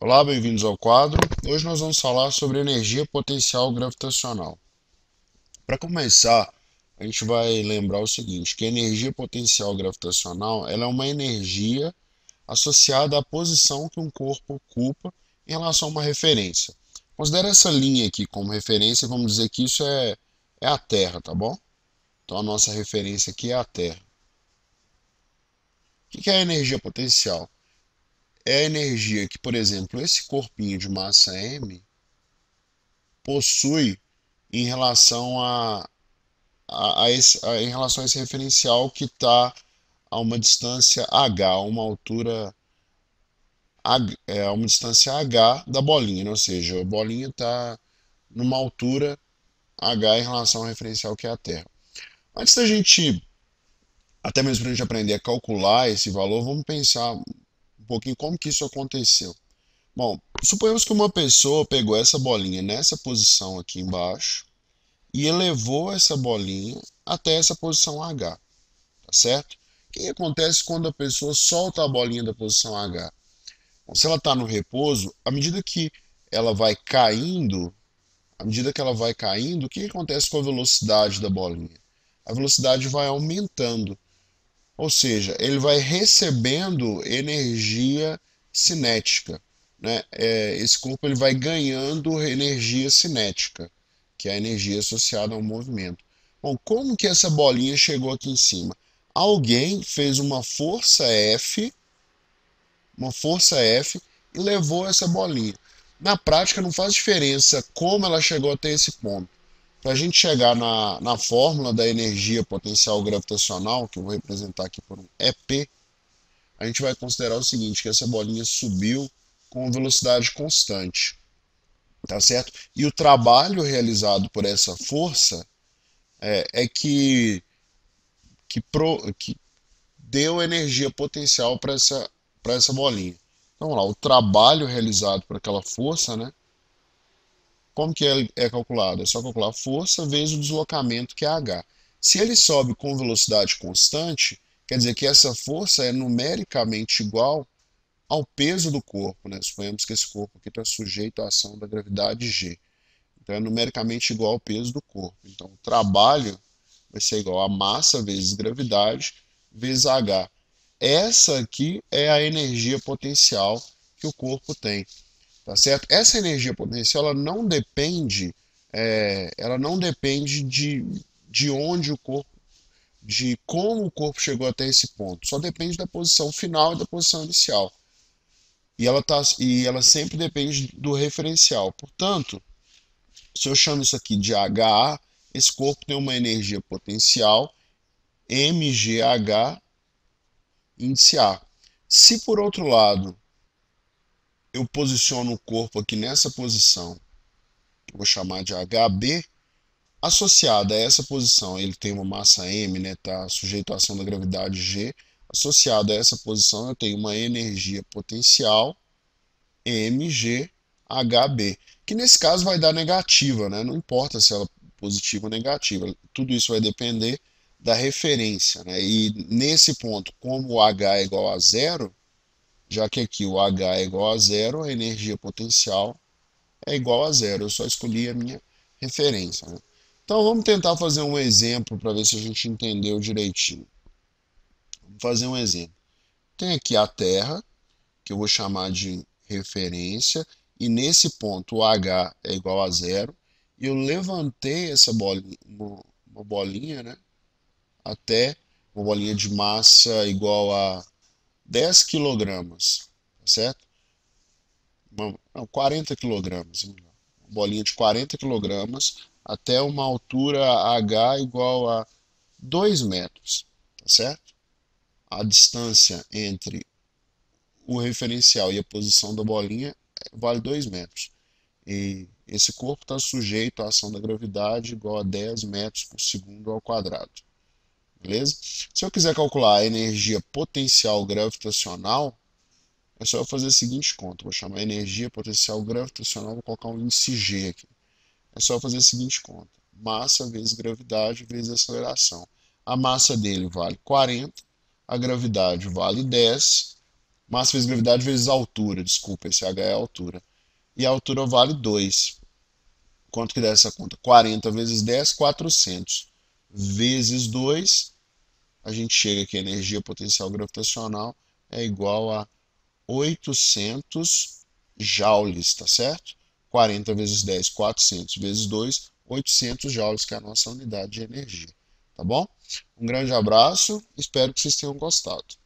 Olá, bem-vindos ao quadro. Hoje nós vamos falar sobre energia potencial gravitacional. Para começar, a gente vai lembrar o seguinte, que a energia potencial gravitacional ela é uma energia associada à posição que um corpo ocupa em relação a uma referência. Considere essa linha aqui como referência e vamos dizer que isso é a Terra, tá bom? Então a nossa referência aqui é a Terra. O que é a energia potencial? É a energia que, por exemplo, esse corpinho de massa m possui em relação em relação a esse referencial que está a uma distância h, a uma altura a uma distância h da bolinha, né? Ou seja, a bolinha está numa altura h em relação ao referencial que é a Terra. Antes da gente, até mesmo para a gente aprender a calcular esse valor, vamos pensar um pouquinho como que isso aconteceu. Bom, suponhamos que uma pessoa pegou essa bolinha nessa posição aqui embaixo e elevou essa bolinha até essa posição H, tá certo? O que acontece quando a pessoa solta a bolinha da posição H? Bom, se ela está no repouso, à medida que ela vai caindo, à medida que ela vai caindo, o que acontece com a velocidade da bolinha? A velocidade vai aumentando, ou seja, ele vai recebendo energia cinética, né? Esse corpo ele vai ganhando energia cinética, que é a energia associada ao movimento. Bom, como que essa bolinha chegou aqui em cima? Alguém fez uma força F e levou essa bolinha. Na prática não faz diferença como ela chegou até esse ponto. Para a gente chegar na fórmula da energia potencial gravitacional, que eu vou representar aqui por um EP, a gente vai considerar o seguinte, que essa bolinha subiu com velocidade constante, tá certo? E o trabalho realizado por essa força que deu energia potencial para essa bolinha. Então, vamos lá, o trabalho realizado por aquela força, né? Como que é calculado? É só calcular a força vezes o deslocamento, que é h. Se ele sobe com velocidade constante, quer dizer que essa força é numericamente igual ao peso do corpo, né? Suponhamos que esse corpo aqui está sujeito à ação da gravidade G. Então é numericamente igual ao peso do corpo. Então o trabalho vai ser igual a massa vezes gravidade vezes h. Essa aqui é a energia potencial que o corpo tem, tá certo? Essa energia potencial ela não depende de onde o corpo, de como o corpo chegou até esse ponto. Só depende da posição final e da posição inicial. E ela sempre depende do referencial. Portanto, se eu chamo isso aqui de HA, esse corpo tem uma energia potencial mgh índice A. Se por outro lado eu posiciono o corpo aqui nessa posição, que eu vou chamar de HB, associada a essa posição, ele tem uma massa m, né, está sujeito à ação da gravidade G, associada a essa posição eu tenho uma energia potencial mghb, que nesse caso vai dar negativa, né? Não importa se ela é positiva ou negativa, tudo isso vai depender da referência, né? E nesse ponto, como o h é igual a zero, já que aqui o h é igual a zero, a energia potencial é igual a zero. Eu só escolhi a minha referência, né? Então vamos tentar fazer um exemplo para ver se a gente entendeu direitinho. Vamos fazer um exemplo. Tem aqui a Terra, que eu vou chamar de referência, e nesse ponto o h é igual a zero, e eu levantei essa bolinha, uma bolinha, né, até uma bolinha de massa igual a 10 quilogramas, tá certo? Não, 40 quilogramas, uma bolinha de 40 quilogramas até uma altura h igual a 2 metros, tá certo? A distância entre o referencial e a posição da bolinha vale 2 metros. E esse corpo está sujeito à ação da gravidade igual a 10 metros por segundo ao quadrado. Beleza? Se eu quiser calcular a energia potencial gravitacional, é só eu fazer a seguinte conta. Vou chamar energia potencial gravitacional, vou colocar um índice G aqui. É só eu fazer a seguinte conta. Massa vezes gravidade vezes aceleração. A massa dele vale 40, a gravidade vale 10, Massa vezes gravidade vezes altura, desculpa, esse H é a altura. E a altura vale 2. Quanto que dá essa conta? 40 vezes 10, 400. Vezes 2, a gente chega que a energia potencial gravitacional é igual a 800 joules, tá certo? 40 vezes 10, 400 vezes 2, 800 joules, que é a nossa unidade de energia, tá bom? Um grande abraço, espero que vocês tenham gostado.